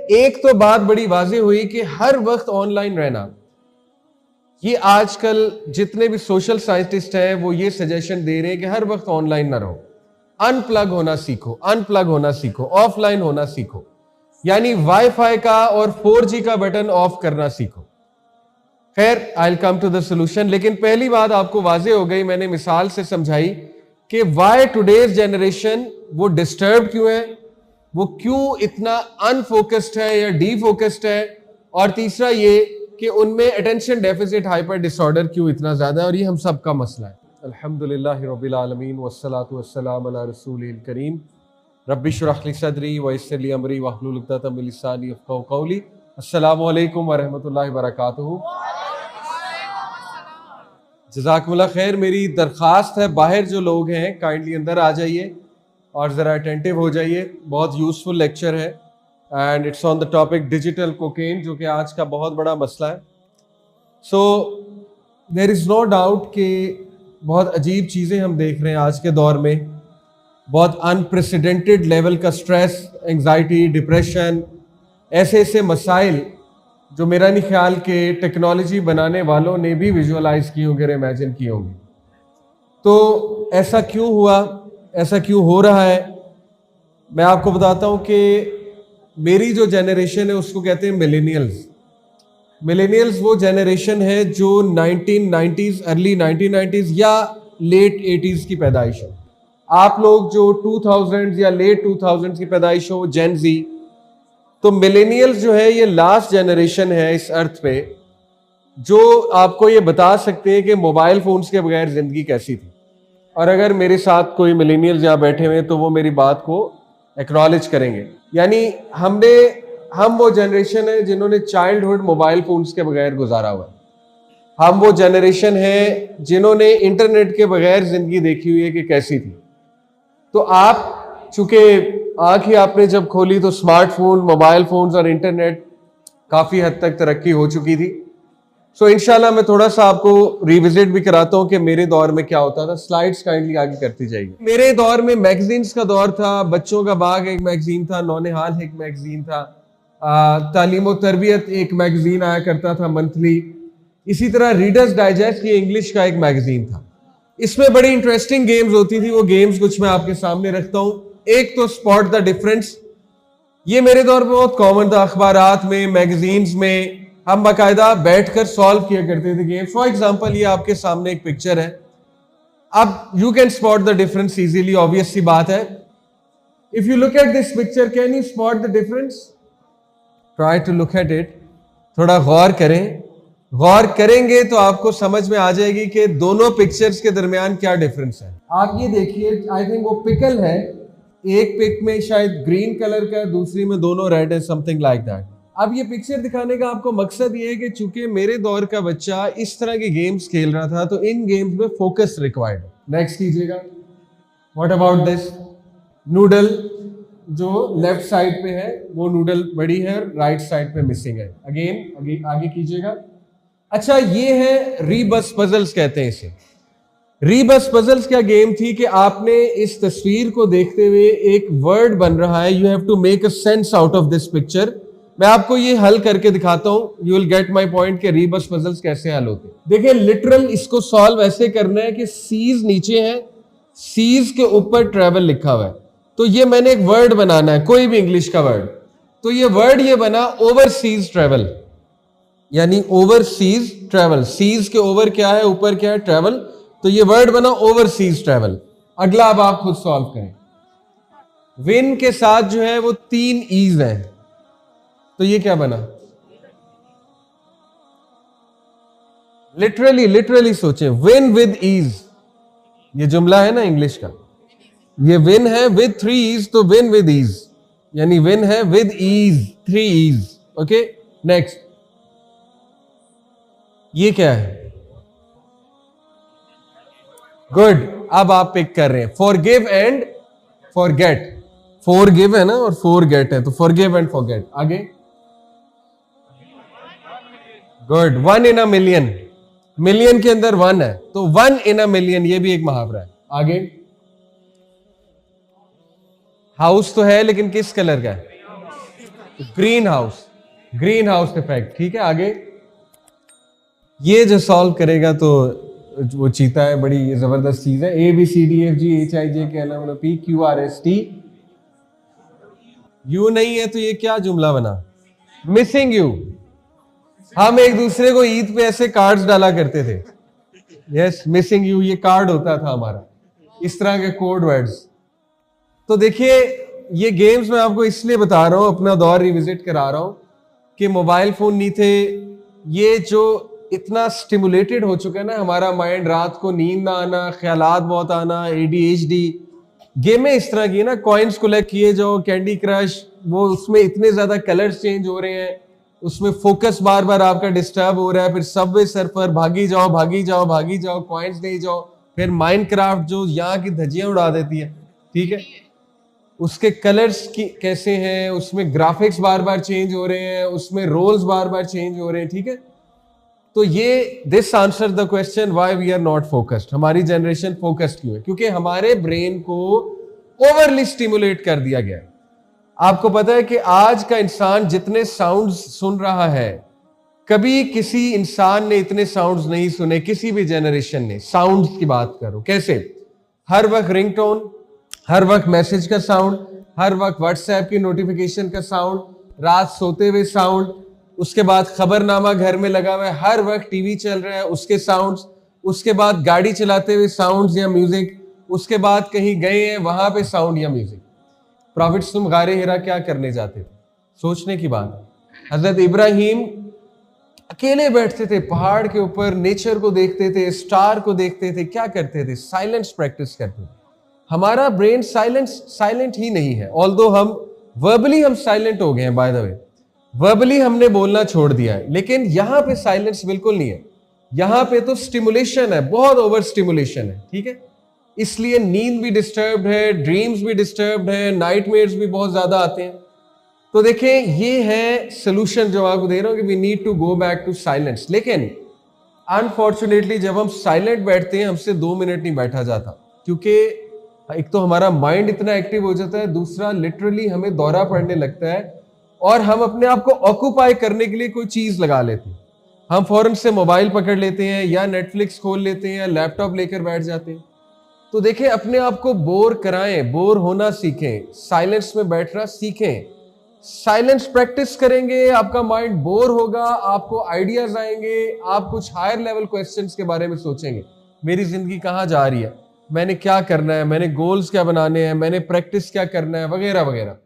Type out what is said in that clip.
एक तो बात बड़ी वाज़ेह हुई कि हर वक्त ऑनलाइन रहना, ये आजकल जितने भी सोशल साइंटिस्ट हैं वो ये सजेशन दे रहे हैं कि हर वक्त ऑनलाइन ना रहो, अनप्लग होना सीखो, अनप्लग होना सीखो, ऑफलाइन होना सीखो, यानी वाईफाई का और 4G का बटन ऑफ करना सीखो। खैर, I will come to the solution, लेकिन पहली बात आपको वाज़ेह हो गई, मैंने मिसाल से समझाई कि वाई टुडेज जनरेशन वो डिस्टर्ब क्यों है, वो क्यों इतना अनफोकस्ड है या डीफोकस्ड है, और तीसरा ये कि उनमें अटेंशन डेफिसिट हाइपर डिसऑर्डर क्यों इतना ज्यादा है, और ये हम सब का मसला है। अल्हम्दुलिल्लाह रब्बिल आलमीन वस्सलातु वस्सलाम अला रसूलिल करीम रब्बि इश्रह ली सदरी व यस्सिर ली अमरी वहलुल उक़दतम मिन लिसानी यफ़क़हू क़ौली। अस्सलामु अलैकुम व रहमतुल्लाहि व बरकातुहू। जज़ाकुमुल्लाह खैर। मेरी दरख्वास्त है, बाहर जो लोग हैं काइंडली अंदर आ जाइए और ज़रा अटेंटिव हो जाइए। बहुत यूज़फुल लेक्चर है and it's on the topic digital cocaine, जो कि आज का बहुत बड़ा मसला है। So there is no doubt कि बहुत अजीब चीज़ें हम देख रहे हैं आज के दौर में। बहुत अनप्रेसिडेंटेड लेवल का स्ट्रेस, एंजाइटी, डिप्रेशन, ऐसे ऐसे मसाइल जो मेरा नहीं ख्याल कि टेक्नोलॉजी बनाने वालों ने भी विजुअलाइज किए होंगे, इमेजिन किए होंगे। तो ऐसा क्यों हुआ, ऐसा क्यों हो रहा है, मैं आपको बताता हूँ कि मेरी जो जनरेशन है उसको कहते हैं मिलेनियल्स। मिलेनियल्स वो जनरेशन है जो 1990s, अर्ली 1990s या लेट 80s की पैदाइश है। आप लोग जो 2000s या लेट 2000s की पैदाइश हो, जेन जी, तो मिलेनियल्स जो है ये लास्ट जनरेशन है इस अर्थ पे जो आपको ये बता सकते हैं कि मोबाइल फोन्स के बगैर जिंदगी कैसी थी। और अगर मेरे साथ कोई मिलेनियल्स यहाँ बैठे हुए हैं तो वो मेरी बात को एक्नॉलेज करेंगे। यानी हम वो जनरेशन है जिन्होंने चाइल्डहुड मोबाइल फोन्स के बगैर गुजारा हुआ है। हम वो जनरेशन है जिन्होंने इंटरनेट के बगैर जिंदगी देखी हुई है कि कैसी थी। तो आप चूंकि आंख ही आपने जब खोली तो स्मार्टफोन, मोबाइल फोन्स और इंटरनेट काफी हद तक तरक्की हो चुकी थी। सो इंशाल्लाह मैं थोड़ा सा आपको रिविजिट भी कराता हूँ कि मेरे दौर में क्या होता था। स्लाइड्स काइंडली आगे करती जाइए। मेरे दौर में मैगजीन्स का दौर था। बच्चों का बाग एक मैगजीन था, नौनिहाल एक मैगजीन था, तालीम और तरबियत एक मैगजीन आया करता था मंथली। इसी तरह रीडर्स डाइजेस्ट ये इंग्लिश का एक मैगजीन था। इसमें बड़ी इंटरेस्टिंग गेम्स होती थी। वो गेम्स कुछ मैं आपके सामने रखता हूँ। एक तो स्पॉट द डिफरेंस, ये मेरे दौर में बहुत कॉमन था। अखबारात में, मैगजीन्स में हम बाकायदा बैठकर सॉल्व किया करते थे गेम। फॉर एग्जाम्पल, ये आपके सामने एक पिक्चर है। अब you can spot the difference easily, obvious सी बात है। If you look at this picture, can you spot the difference? Try to look at it. थोड़ा गौर करें। गौर करेंगे तो आपको समझ में आ जाएगी कि दोनों पिक्चर्स के दरमियान क्या डिफरेंस है। आप ये देखिए, आई थिंक वो पिकल है। एक पिक में शायद ग्रीन कलर का है, दूसरी में दोनों रेड है, समथिंग लाइक दैट। अब ये पिक्चर दिखाने का आपको मकसद ये है कि चूंकि मेरे दौर का बच्चा इस तरह के गेम्स खेल रहा था तो इन गेम्स में फोकस रिक्वायर्ड है। नेक्स्ट कीजिएगा। What about this noodle? जो लेफ्ट साइड पे है वो नूडल बड़ी है, राइट साइड पे मिसिंग है। अगेन आगे कीजिएगा। अच्छा, ये है रीबस पजल्स कहते हैं इसे। रीबस पजल्स क्या गेम थी कि आपने इस तस्वीर को देखते हुए एक वर्ड बन रहा है, you have to make a sense out of this picture. मैं आपको ये हल करके दिखाता हूं, you will get my point कि रीबस पजल्स कैसे हल होते हैं। देखिए, लिटरल इसको सॉल्व ऐसे करना है कि सीज नीचे है, सीज के ऊपर ट्रेवल लिखा हुआ है। तो ये मैंने एक वर्ड बनाना है, कोई भी इंग्लिश का वर्ड। तो ये वर्ड ये बना ओवरसीज ट्रेवल, यानी ओवरसीज ट्रेवल। सीज के ओवर क्या है, ऊपर क्या है, ट्रेवल। तो ये वर्ड बना ओवरसीज ट्रेवल। अगला अब आप खुद सॉल्व करें। विन के साथ जो है वो 3 ईज है, तो ये क्या बना? लिटरली सोचें, विन विद ईज, ये जुमला है ना इंग्लिश का। ये विन है विद 3 ईज, तो विन विद ईज, यानी विन है with ease, 3 ease. Okay, next. ये क्या है? गुड। अब आप पिक कर रहे हैं फॉरगिव एंड फॉरगेट। फॉरगिव है ना और फॉरगेट है, तो फॉरगिव एंड फॉरगेट। आगे। Good. 1 in a million, million के अंदर 1 है, तो 1 in a million ये भी एक मुहावरा है। आगे। हाउस तो है लेकिन किस कलर का है? Green house effect. ठीक है, आगे ये जो सॉल्व करेगा तो वो चीता है, बड़ी जबरदस्त चीज है। ABCDFGHIJ के अलावा PQRST यू नहीं है तो ये क्या जुमला बना? Missing you. हम एक दूसरे को ईद पे ऐसे कार्ड्स डाला करते थे। यस, मिसिंग यू ये कार्ड होता था हमारा, इस तरह के कोड वर्ड्स। तो देखिए, ये गेम्स मैं आपको इसलिए बता रहा हूं, अपना दौर रिविजिट करा रहा हूं कि मोबाइल फोन नहीं थे, ये जो इतना स्टिमुलेटेड हो चुका है ना हमारा माइंड, रात को नींद ना आना, ख्यालात बहुत आना, ADHD। गेमें इस तरह की ना, कॉइन्स कलेक्ट किए जो कैंडी क्रश, वो उसमें इतने ज्यादा कलर्स चेंज हो रहे हैं, उसमें फोकस बार बार आपका डिस्टर्ब हो रहा है। फिर सबवे सर्फर, भागी जाओ भागी जाओ भागी जाओ, कॉइन्स ले जाओ। फिर माइनक्राफ्ट जो यहाँ की धज्जियां उड़ा देती है, ठीक है, उसके कलर्स की कैसे हैं, उसमें ग्राफिक्स बार बार चेंज हो रहे हैं, उसमें रोल्स बार बार चेंज हो रहे हैं। ठीक है, तो ये this answer the question why we are not focused. हमारी जनरेशन फोकस्ड क्यों है? क्योंकि हमारे ब्रेन को ओवरली स्टिमुलेट कर दिया गया है। आपको पता है कि आज का इंसान जितने साउंड्स सुन रहा है, कभी किसी इंसान ने इतने साउंड्स नहीं सुने, किसी भी जनरेशन ने। साउंड्स की बात करो, कैसे? हर वक्त रिंगटोन, हर वक्त मैसेज का साउंड, हर वक्त व्हाट्सएप की नोटिफिकेशन का साउंड, रात सोते हुए साउंड, उसके बाद खबरनामा घर में लगा हुआ है, हर वक्त टीवी चल रहा है उसके साउंड्स, उसके बाद गाड़ी चलाते हुए साउंड्स या म्यूजिक, उसके बाद कहीं गए हैं वहां पे साउंड या म्यूजिक। प्रॉफिट्स तुम गारे हिरा क्या करने जाते थे? सोचने की बात। हजरत इब्राहिम अकेले बैठते थे पहाड़ के ऊपर, नेचर को देखते थे, स्टार को देखते थे, क्या करते थे? साइलेंस प्रैक्टिस करते थे। हमारा ब्रेन साइलेंट ही नहीं है, ऑल्दो हम वर्बली हम साइलेंट हो गए हैं, बाय द वे वर्बली हमने बोलना छोड़ दिया है, लेकिन यहां पे साइलेंस बिल्कुल नहीं है। यहां पे तो स्टिमुलेशन है, बहुत ओवर स्टिमुलेशन है। ठीक है, इसलिए नींद भी डिस्टर्ब्ड है, ड्रीम्स भी डिस्टर्ब्ड है, नाइटमेयर्स भी बहुत ज्यादा आते हैं। तो देखें, ये है सोल्यूशन जो आपको दे रहा हूं कि we need to go back to silence. लेकिन अनफॉर्चुनेटली जब हम साइलेंट बैठते हैं, हमसे 2 मिनट नहीं बैठा जाता, क्योंकि एक तो हमारा माइंड इतना एक्टिव हो जाता है, दूसरा लिटरली हमें दौरा पड़ने लगता है और हम अपने आप को ऑक्यूपाई करने के लिए कोई चीज लगा लेते हैं। हम फौरन से मोबाइल पकड़ लेते हैं या नेटफ्लिक्स खोल लेते हैं या लैपटॉप लेकर बैठ जाते हैं। तो देखें, अपने आप को बोर कराएं, बोर होना सीखें, साइलेंस में बैठना सीखें। साइलेंस प्रैक्टिस करेंगे, आपका माइंड बोर होगा, आपको आइडियाज आएंगे, आप कुछ हायर लेवल क्वेश्चंस के बारे में सोचेंगे। मेरी जिंदगी कहाँ जा रही है, मैंने क्या करना है, मैंने गोल्स क्या बनाने हैं, मैंने प्रैक्टिस क्या करना है, वगैरह वगैरह।